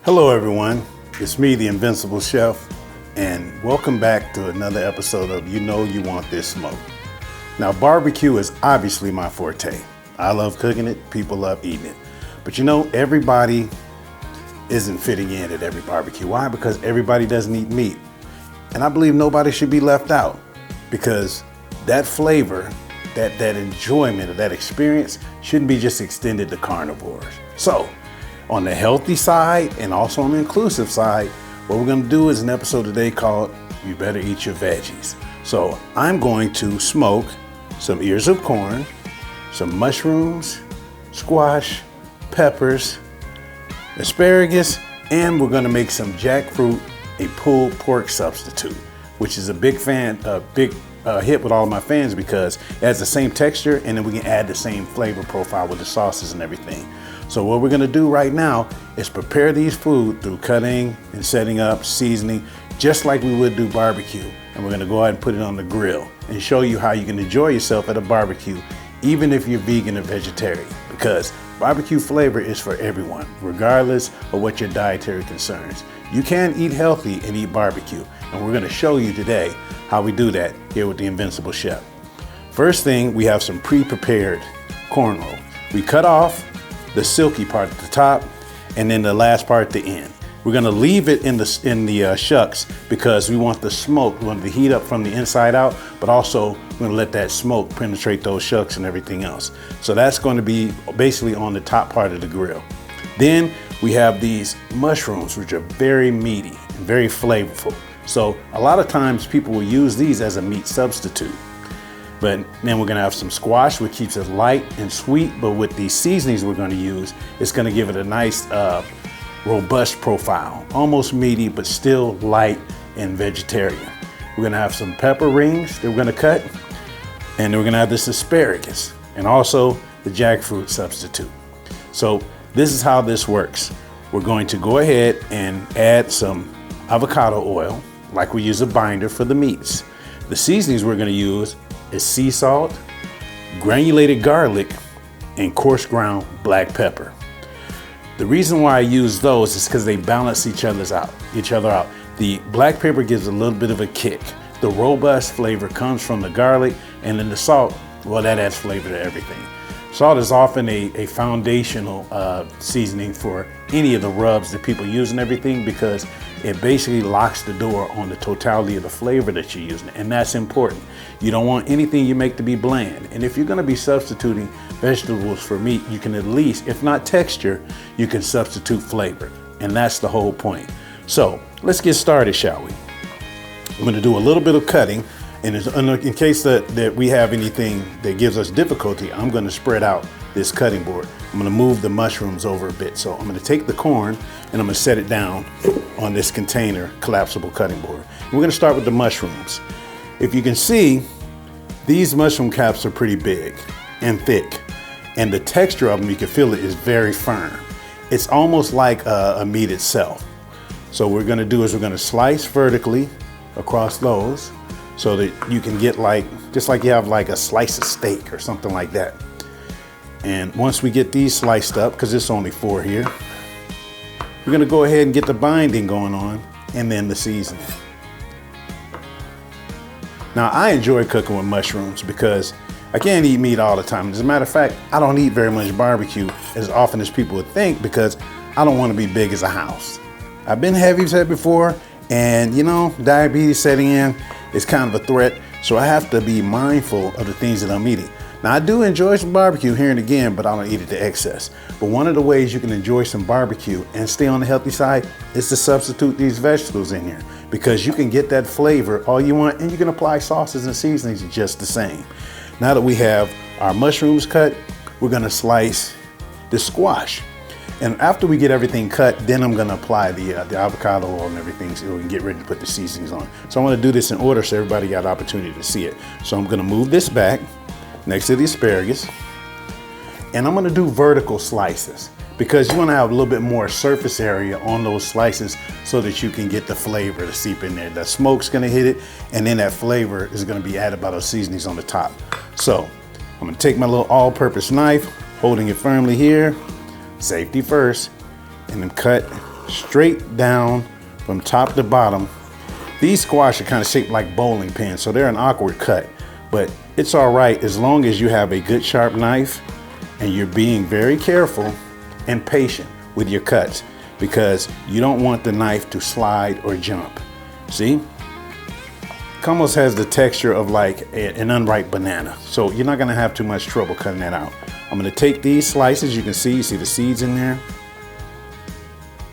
Hello everyone, it's me, the Invincible Chef, and welcome back to another episode of You Know You Want This Smoke. Now, barbecue is obviously my forte. I love cooking it, people love eating it. But you know, everybody isn't fitting in at every barbecue. Why? Because everybody doesn't eat meat. And I believe nobody should be left out, because that flavor, that enjoyment of that experience shouldn't be just extended to carnivores. So, on the healthy side and also on the inclusive side, what we're gonna do is an episode today called You Better Eat Your Veggies. So I'm going to smoke some ears of corn, some mushrooms, squash, peppers, asparagus, and we're gonna make some jackfruit, a pulled pork substitute, which is a big hit with all of my fans because it has the same texture and then we can add the same flavor profile with the sauces and everything. So what we're gonna do right now is prepare these food through cutting and setting up, seasoning, just like we would do barbecue. And we're gonna go ahead and put it on the grill and show you how you can enjoy yourself at a barbecue, even if you're vegan or vegetarian, because barbecue flavor is for everyone, regardless of what your dietary concerns. You can eat healthy and eat barbecue, and we're gonna show you today how we do that here with the Invincible Chef. First thing, we have some pre-prepared corn rolls. We cut off the silky part at the top, and then the last part at the end. We're gonna leave it in the shucks because we want the smoke, we want the heat up from the inside out, but also we're gonna let that smoke penetrate those shucks and everything else. So that's gonna be basically on the top part of the grill. Then we have these mushrooms, which are very meaty and very flavorful. So a lot of times people will use these as a meat substitute. But then we're gonna have some squash, which keeps it light and sweet, but with these seasonings we're gonna use, it's gonna give it a nice, robust profile. Almost meaty, but still light and vegetarian. We're gonna have some pepper rings that we're gonna cut, and then we're gonna have this asparagus, and also the jackfruit substitute. So this is how this works. We're going to go ahead and add some avocado oil, like we use a binder for the meats. The seasonings we're gonna use is sea salt, granulated garlic, and coarse ground black pepper. The reason why I use those is because they balance each other out. The black pepper gives a little bit of a kick. The robust flavor comes from the garlic, and then the salt, well, that adds flavor to everything. Salt is often a foundational seasoning for any of the rubs that people use and everything, because it basically locks the door on the totality of the flavor that you're using, and that's important. You don't want anything you make to be bland. And if you're gonna be substituting vegetables for meat, you can at least, if not texture, you can substitute flavor. And that's the whole point. So let's get started, shall we? I'm gonna do a little bit of cutting, and in case that we have anything that gives us difficulty, I'm gonna spread out this cutting board. I'm gonna move the mushrooms over a bit. So I'm gonna take the corn and I'm gonna set it down on this container collapsible cutting board. And we're gonna start with the mushrooms. If you can see, these mushroom caps are pretty big and thick, and the texture of them, you can feel it, is very firm. It's almost like a meat itself. So what we're gonna do is we're gonna slice vertically across those so that you can get just like you have like a slice of steak or something like that. And once we get these sliced up, because it's only 4 here, we're gonna go ahead and get the binding going on, and then the seasoning. Now, I enjoy cooking with mushrooms because I can't eat meat all the time. As a matter of fact, I don't eat very much barbecue as often as people would think, because I don't want to be big as a house. I've been heavy set before, and you know, diabetes setting in is kind of a threat, so I have to be mindful of the things that I'm eating. Now, I do enjoy some barbecue here and again, but I don't eat it to excess. But one of the ways you can enjoy some barbecue and stay on the healthy side is to substitute these vegetables in here, because you can get that flavor all you want, and you can apply sauces and seasonings just the same. Now that we have our mushrooms cut, we're gonna slice the squash. And after we get everything cut, then I'm gonna apply the avocado oil and everything so we can get ready to put the seasonings on. So I'm gonna do this in order so everybody got an opportunity to see it. So I'm gonna move this back next to the asparagus, and I'm gonna do vertical slices, because you wanna have a little bit more surface area on those slices so that you can get the flavor to seep in there. The smoke's gonna hit it, and then that flavor is gonna be added by those seasonings on the top. So I'm gonna take my little all-purpose knife, holding it firmly here, safety first, and then cut straight down from top to bottom. These squash are kind of shaped like bowling pins, so they're an awkward cut, but it's all right as long as you have a good sharp knife and you're being very careful and patient with your cuts, because you don't want the knife to slide or jump. See? It almost has the texture of like an unripe banana, so you're not gonna have too much trouble cutting that out. I'm gonna take these slices, you see the seeds in there,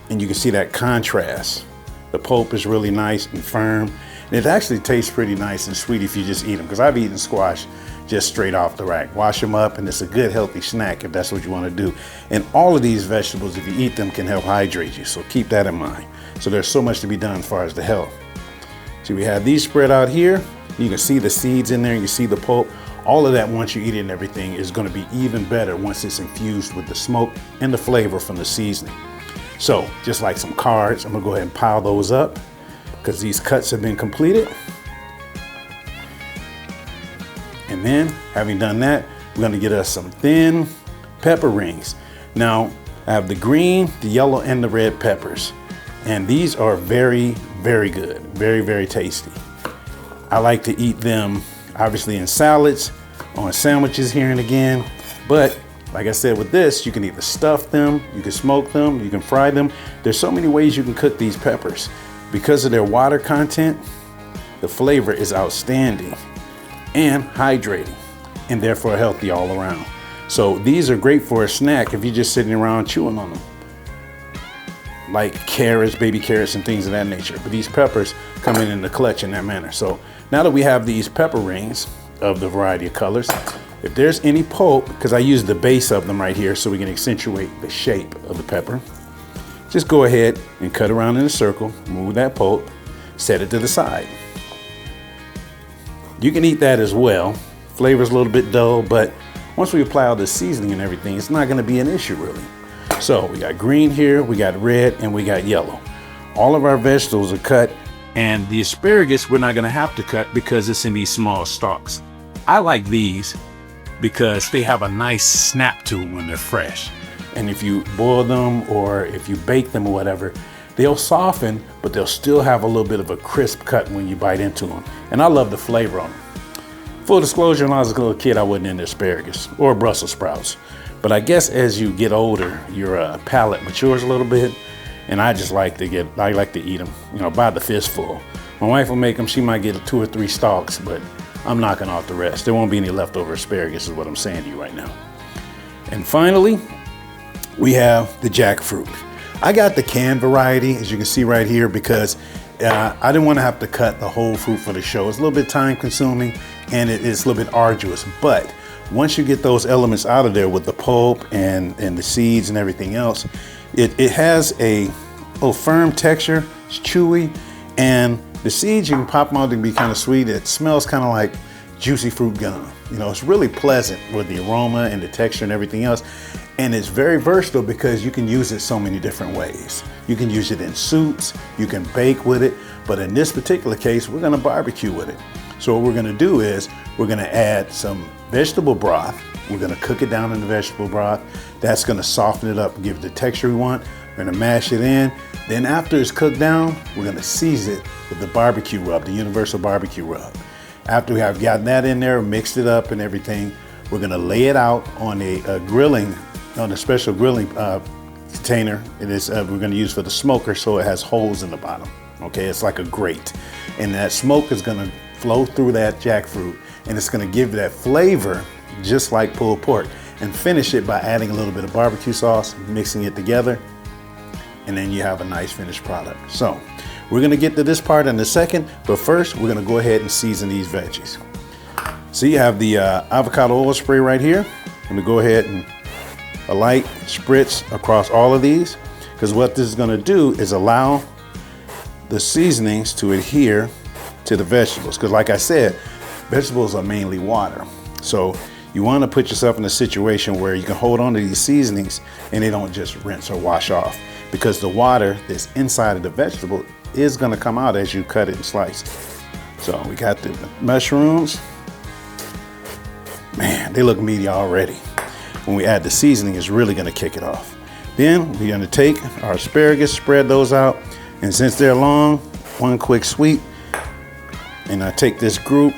and you can see that contrast. The pulp is really nice and firm, and it actually tastes pretty nice and sweet if you just eat them, because I've eaten squash just straight off the rack. Wash them up, and it's a good healthy snack if that's what you want to do. And all of these vegetables, if you eat them, can help hydrate you, so keep that in mind. So there's so much to be done as far as the health. So we have these spread out here. You can see the seeds in there, you can see the pulp. All of that, once you eat it and everything, is going to be even better once it's infused with the smoke and the flavor from the seasoning. So just like some cards, I'm gonna go ahead and pile those up because these cuts have been completed. And then, having done that, we're gonna get us some thin pepper rings. Now, I have the green, the yellow, and the red peppers. And these are very, very good, very, very tasty. I like to eat them, obviously, in salads, on sandwiches here and again. But, like I said, with this, you can either stuff them, you can smoke them, you can fry them. There's so many ways you can cook these peppers. Because of their water content, the flavor is outstanding and hydrating, and therefore healthy all around. So these are great for a snack if you're just sitting around chewing on them, like carrots, baby carrots, and things of that nature. But these peppers come in the clutch in that manner. So now that we have these pepper rings of the variety of colors, if there's any pulp, because I use the base of them right here so we can accentuate the shape of the pepper, just go ahead and cut around in a circle, move that pulp, set it to the side. You can eat that as well. Flavor's a little bit dull, but once we apply all the seasoning and everything, it's not gonna be an issue really. So we got green here, we got red, and we got yellow. All of our vegetables are cut, and the asparagus we're not gonna have to cut because it's in these small stalks. I like these because they have a nice snap to them when they're fresh. And if you boil them or if you bake them or whatever, they'll soften, but they'll still have a little bit of a crisp cut when you bite into them. And I love the flavor on them. Full disclosure, when I was a little kid, I wasn't into asparagus or Brussels sprouts. But I guess as you get older, your palate matures a little bit. And I just like to eat them, by the fistful. My wife will make them, she might get 2 or 3 stalks, but I'm knocking off the rest. There won't be any leftover asparagus is what I'm saying to you right now. And finally, we have the jackfruit. I got the canned variety, as you can see right here, because I didn't want to have to cut the whole fruit for the show. It's a little bit time consuming and it's a little bit arduous, but once you get those elements out of there with the pulp and the seeds and everything else, it has a little firm texture, it's chewy, and the seeds, you can pop them out, they can be kind of sweet. It smells kind of like juicy fruit gum. It's really pleasant with the aroma and the texture and everything else. And it's very versatile because you can use it so many different ways. You can use it in soups, you can bake with it, but in this particular case, we're gonna barbecue with it. So what we're gonna do is, we're gonna add some vegetable broth. We're gonna cook it down in the vegetable broth. That's gonna soften it up and give it the texture we want. We're gonna mash it in. Then after it's cooked down, we're gonna season it with the barbecue rub, the universal barbecue rub. After we have gotten that in there, mixed it up and everything, we're gonna lay it out on a special grilling container. It is we're gonna use for the smoker, so it has holes in the bottom. Okay, it's like a grate. And that smoke is gonna flow through that jackfruit, and it's gonna give that flavor just like pulled pork. And finish it by adding a little bit of barbecue sauce, mixing it together, and then you have a nice finished product. So we're gonna get to this part in a second, but first we're gonna go ahead and season these veggies. So you have the avocado oil spray right here. I'm gonna go ahead and a light spritz across all of these, because what this is gonna do is allow the seasonings to adhere to the vegetables. Because like I said, vegetables are mainly water. So you wanna put yourself in a situation where you can hold on to these seasonings and they don't just rinse or wash off, because the water that's inside of the vegetable is gonna come out as you cut it and slice it. So we got the mushrooms. Man, they look meaty already. When we add the seasoning, it's really gonna kick it off. Then we're gonna take our asparagus, spread those out, and since they're long, one quick sweep, and I take this group,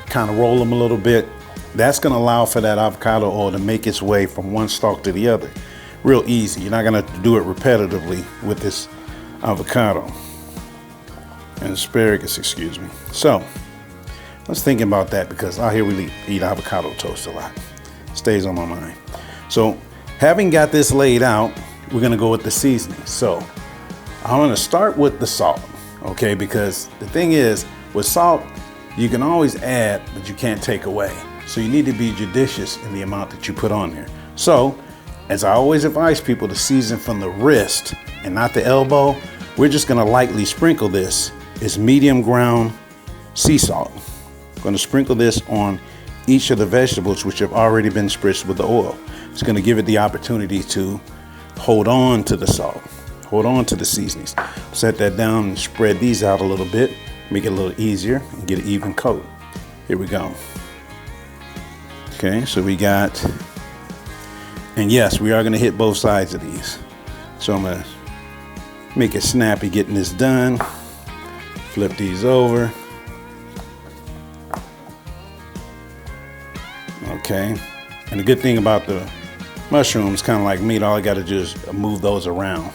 kind of roll them a little bit. That's gonna allow for that avocado oil to make its way from one stalk to the other. Real easy. You're not gonna do it repetitively with this avocado and asparagus, excuse me. So I was thinking about that because out here we eat avocado toast a lot. Stays on my mind. So having got this laid out, we're gonna go with the seasoning. So I'm gonna start with the salt, okay? Because the thing is, with salt, you can always add, but you can't take away. So you need to be judicious in the amount that you put on there. So, as I always advise people to season from the wrist and not the elbow, we're just gonna lightly sprinkle this. It's medium ground sea salt. I'm gonna sprinkle this on each of the vegetables which have already been spritzed with the oil. It's gonna give it the opportunity to hold on to the salt, hold on to the seasonings. Set that down and spread these out a little bit, make it a little easier and get an even coat. Here we go. Okay, so we got, and yes, we are gonna hit both sides of these. So I'm gonna make it snappy getting this done. Flip these over. Okay, and the good thing about the mushrooms, kind of like meat, all I gotta do is move those around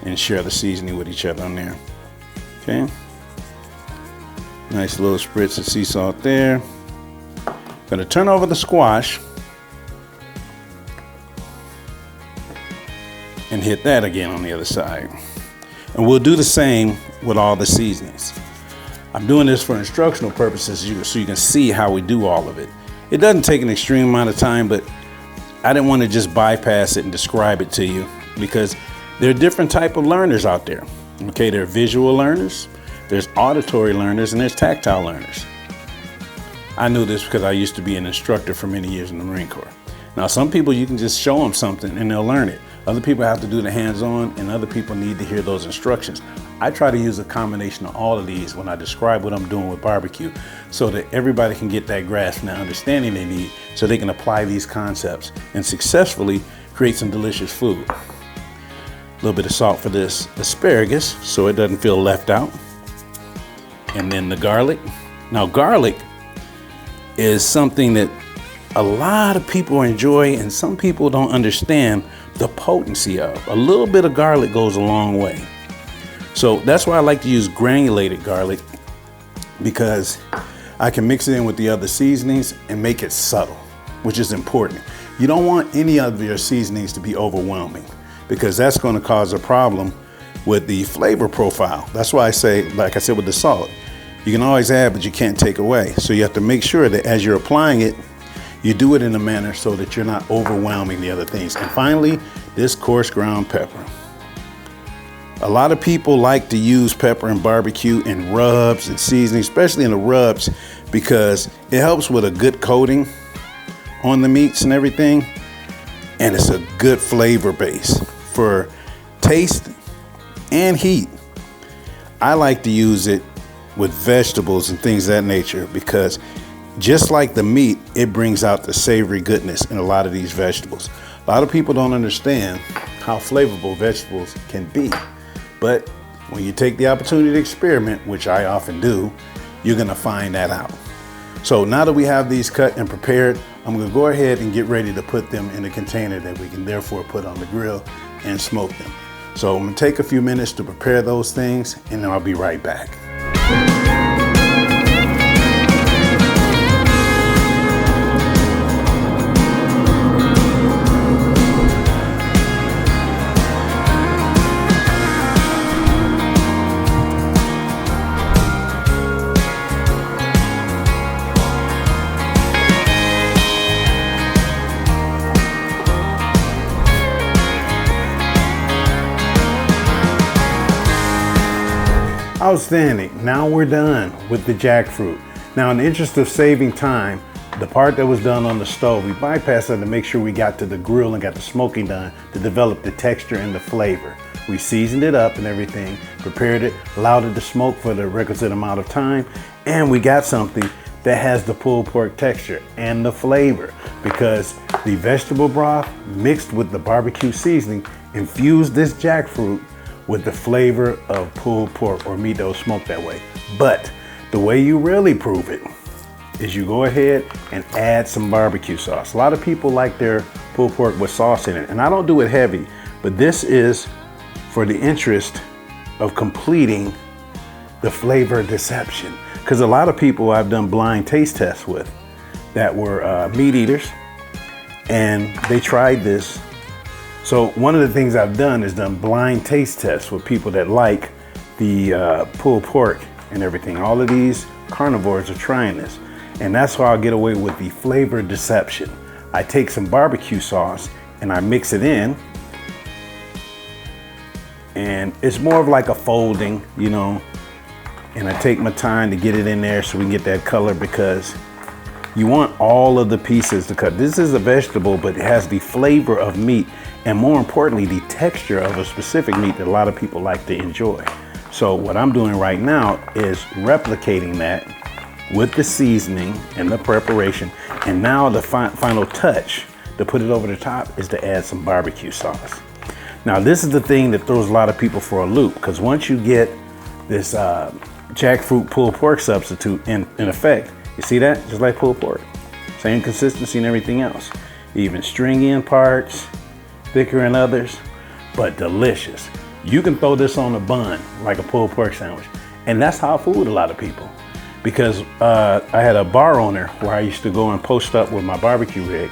and share the seasoning with each other on there. Okay, nice little spritz of sea salt there. Gonna turn over the squash and hit that again on the other side. And we'll do the same with all the seasonings. I'm doing this for instructional purposes so you can see how we do all of it. It doesn't take an extreme amount of time, but I didn't want to just bypass it and describe it to you because there are different type of learners out there. Okay, there are visual learners, there's auditory learners, and there's tactile learners. I knew this because I used to be an instructor for many years in the Marine Corps. Now, some people you can just show them something and they'll learn it. Other people have to do the hands-on, and other people need to hear those instructions. I try to use a combination of all of these when I describe what I'm doing with barbecue so that everybody can get that grasp and that understanding they need so they can apply these concepts and successfully create some delicious food. A little bit of salt for this asparagus so it doesn't feel left out. And then the garlic. Now, garlic is something that a lot of people enjoy and some people don't understand the potency of. A little bit of garlic goes a long way. So that's why I like to use granulated garlic, because I can mix it in with the other seasonings and make it subtle, which is important. You don't want any of your seasonings to be overwhelming because that's going to cause a problem with the flavor profile. That's why I say, like I said with the salt, you can always add, but you can't take away. So you have to make sure that as you're applying it, you do it in a manner so that you're not overwhelming the other things. And finally, this coarse ground pepper. A lot of people like to use pepper in barbecue and rubs and seasoning, especially in the rubs, because it helps with a good coating on the meats and everything. And it's a good flavor base for taste and heat. I like to use it with vegetables and things of that nature because just like the meat, it brings out the savory goodness in a lot of these vegetables. A lot of people don't understand how flavorful vegetables can be. But when you take the opportunity to experiment, which I often do, you're gonna find that out. So now that we have these cut and prepared, I'm gonna go ahead and get ready to put them in a container that we can therefore put on the grill and smoke them. So I'm gonna take a few minutes to prepare those things and then I'll be right back. Outstanding. Now we're done with the jackfruit. Now, in the interest of saving time, the part that was done on the stove, we bypassed that to make sure we got to the grill and got the smoking done to develop the texture and the flavor. We seasoned it up and everything, prepared it, allowed it to smoke for the requisite amount of time, and we got something that has the pulled pork texture and the flavor, because the vegetable broth mixed with the barbecue seasoning infused this jackfruit with the flavor of pulled pork or meat that was smoked that way. But the way you really prove it is you go ahead and add some barbecue sauce. A lot of people like their pulled pork with sauce in it, and I don't do it heavy, but this is for the interest of completing the flavor deception. Because a lot of people I've done blind taste tests with that were meat eaters, and they tried this. So one of the things I've done is done blind taste tests with people that like the pulled pork and everything. All of these carnivores are trying this, and that's how I'll get away with the flavor deception. I take some barbecue sauce and I mix it in, and it's more of like a folding, you know, and I take my time to get it in there so we can get that color, because you want all of the pieces to cut. This is a vegetable, but it has the flavor of meat, and more importantly, the texture of a specific meat that a lot of people like to enjoy. So what I'm doing right now is replicating that with the seasoning and the preparation. And now the final touch to put it over the top is to add some barbecue sauce. Now this is the thing that throws a lot of people for a loop, because once you get this jackfruit pulled pork substitute in effect, you see that? Just like pulled pork. Same consistency and everything else. Even stringy in parts, thicker in others, but delicious. You can throw this on a bun like a pulled pork sandwich. And that's how I fooled a lot of people. Because I had a bar owner where I used to go and post up with my barbecue rig,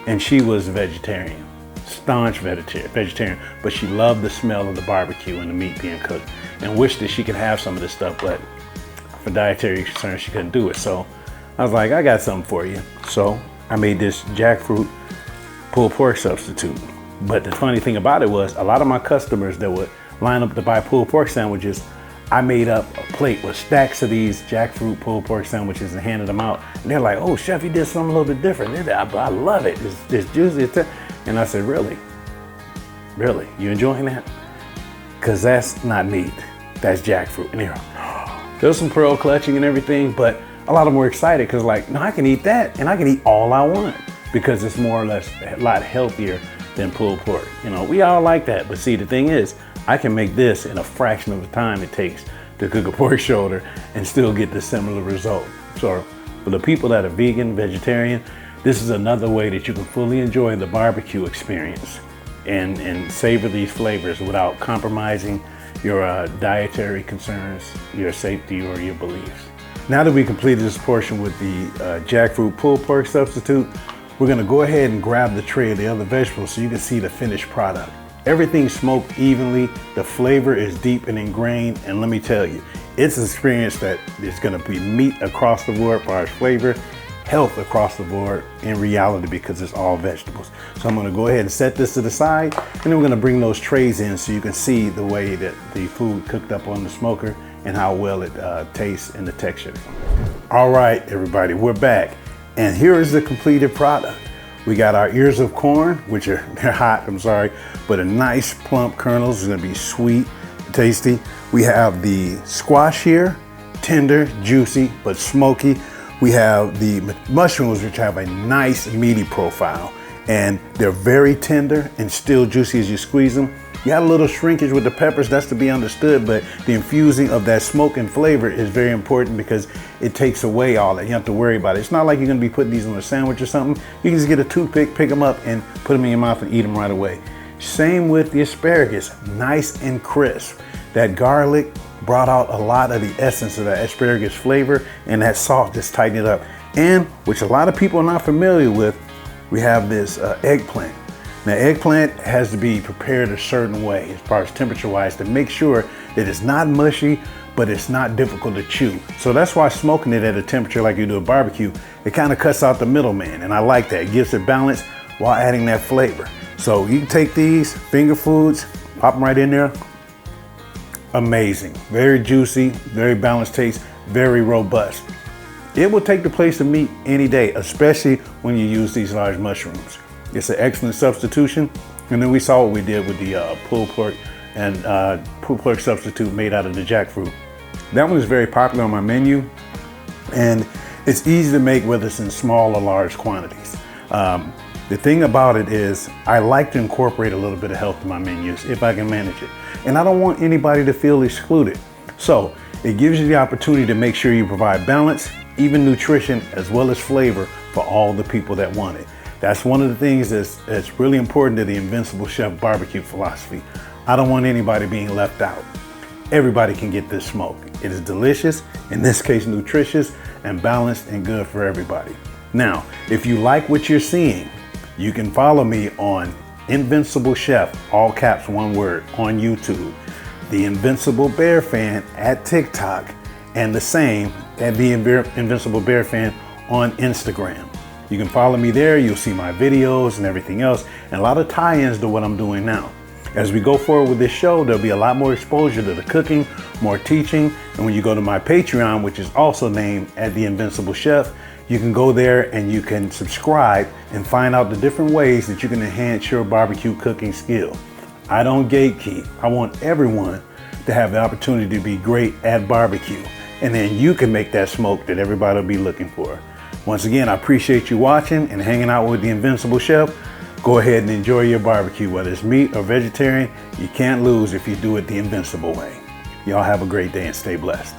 and she was a vegetarian, staunch vegetarian, but she loved the smell of the barbecue and the meat being cooked, and wished that she could have some of this stuff, but for dietary concerns, she couldn't do it. So I was like, I got something for you. So I made this jackfruit pulled pork substitute. But the funny thing about it was, a lot of my customers that would line up to buy pulled pork sandwiches, I made up a plate with stacks of these jackfruit pulled pork sandwiches and handed them out. And they're like, oh, chef, you did something a little bit different. I love it. It's juicy. And I said, really? Really? You enjoying that? Because that's not meat. That's jackfruit. And there's some pearl clutching and everything, but a lot of them were excited because, like, no, I can eat that and I can eat all I want, because it's more or less a lot healthier than pulled pork. You know, we all like that. But see, the thing is, I can make this in a fraction of the time it takes to cook a pork shoulder and still get the similar result. So for the people that are vegan, vegetarian, this is another way that you can fully enjoy the barbecue experience and savor these flavors without compromising your dietary concerns, your safety, or your beliefs. Now that we completed this portion with the jackfruit pulled pork substitute, we're gonna go ahead and grab the tray of the other vegetables so you can see the finished product. Everything's smoked evenly, the flavor is deep and ingrained, and let me tell you, it's an experience that is gonna be meat across the board for our flavor, health across the board in reality, because it's all vegetables. So I'm gonna go ahead and set this to the side, and then we're gonna bring those trays in so you can see the way that the food cooked up on the smoker and how well it tastes and the texture. All right, everybody, we're back. And here is the completed product. We got our ears of corn, which they're hot, I'm sorry, but a nice plump kernels. It's gonna be sweet, tasty. We have the squash here, tender, juicy, but smoky. We have the mushrooms, which have a nice meaty profile, and they're very tender and still juicy as you squeeze them. You had a little shrinkage with the peppers, that's to be understood, but the infusing of that smoke and flavor is very important because it takes away all that. You don't have to worry about it. It's not like you're gonna be putting these on a sandwich or something. You can just get a toothpick, pick them up, and put them in your mouth and eat them right away. Same with the asparagus, nice and crisp. That garlic brought out a lot of the essence of that asparagus flavor, and that salt just tightened it up. And, which a lot of people are not familiar with, we have this eggplant. Now, eggplant has to be prepared a certain way as far as temperature-wise to make sure that it's not mushy, but it's not difficult to chew. So that's why smoking it at a temperature like you do a barbecue, it kind of cuts out the middleman, and I like that. It gives it balance while adding that flavor. So you can take these finger foods, pop them right in there. Amazing, very juicy, very balanced taste, very robust. It will take the place of meat any day, especially when you use these large mushrooms. It's an excellent substitution. And then we saw what we did with the pulled pork and pulled pork substitute made out of the jackfruit. That one is very popular on my menu. And It's easy to make, whether it's in small or large quantities. The thing about it is I like to incorporate a little bit of health to my menus if I can manage it. And I don't want anybody to feel excluded. So it gives you the opportunity to make sure you provide balance, even nutrition, as well as flavor for all the people that want it. That's one of the things that's really important to the Invincible Chef barbecue philosophy. I don't want anybody being left out. Everybody can get this smoke. It is delicious, in this case nutritious, and balanced and good for everybody. Now, if you like what you're seeing, you can follow me on Invincible Chef, all caps, one word, on YouTube, the Invincible Bear Fan at TikTok, and the same at the Invincible Bear Fan on Instagram. You can follow me there. You'll see my videos and everything else, and a lot of tie-ins to what I'm doing now. As we go forward with this show, there'll be a lot more exposure to the cooking, more teaching, and when you go to my Patreon, which is also named at the Invincible Chef, you can go there and you can subscribe and find out the different ways that you can enhance your barbecue cooking skill. I don't gatekeep. I want everyone to have the opportunity to be great at barbecue, and then you can make that smoke that everybody will be looking for. Once again, I appreciate you watching and hanging out with the Invincible Chef. Go ahead and enjoy your barbecue, whether it's meat or vegetarian. You can't lose if you do it the Invincible way. Y'all have a great day and stay blessed.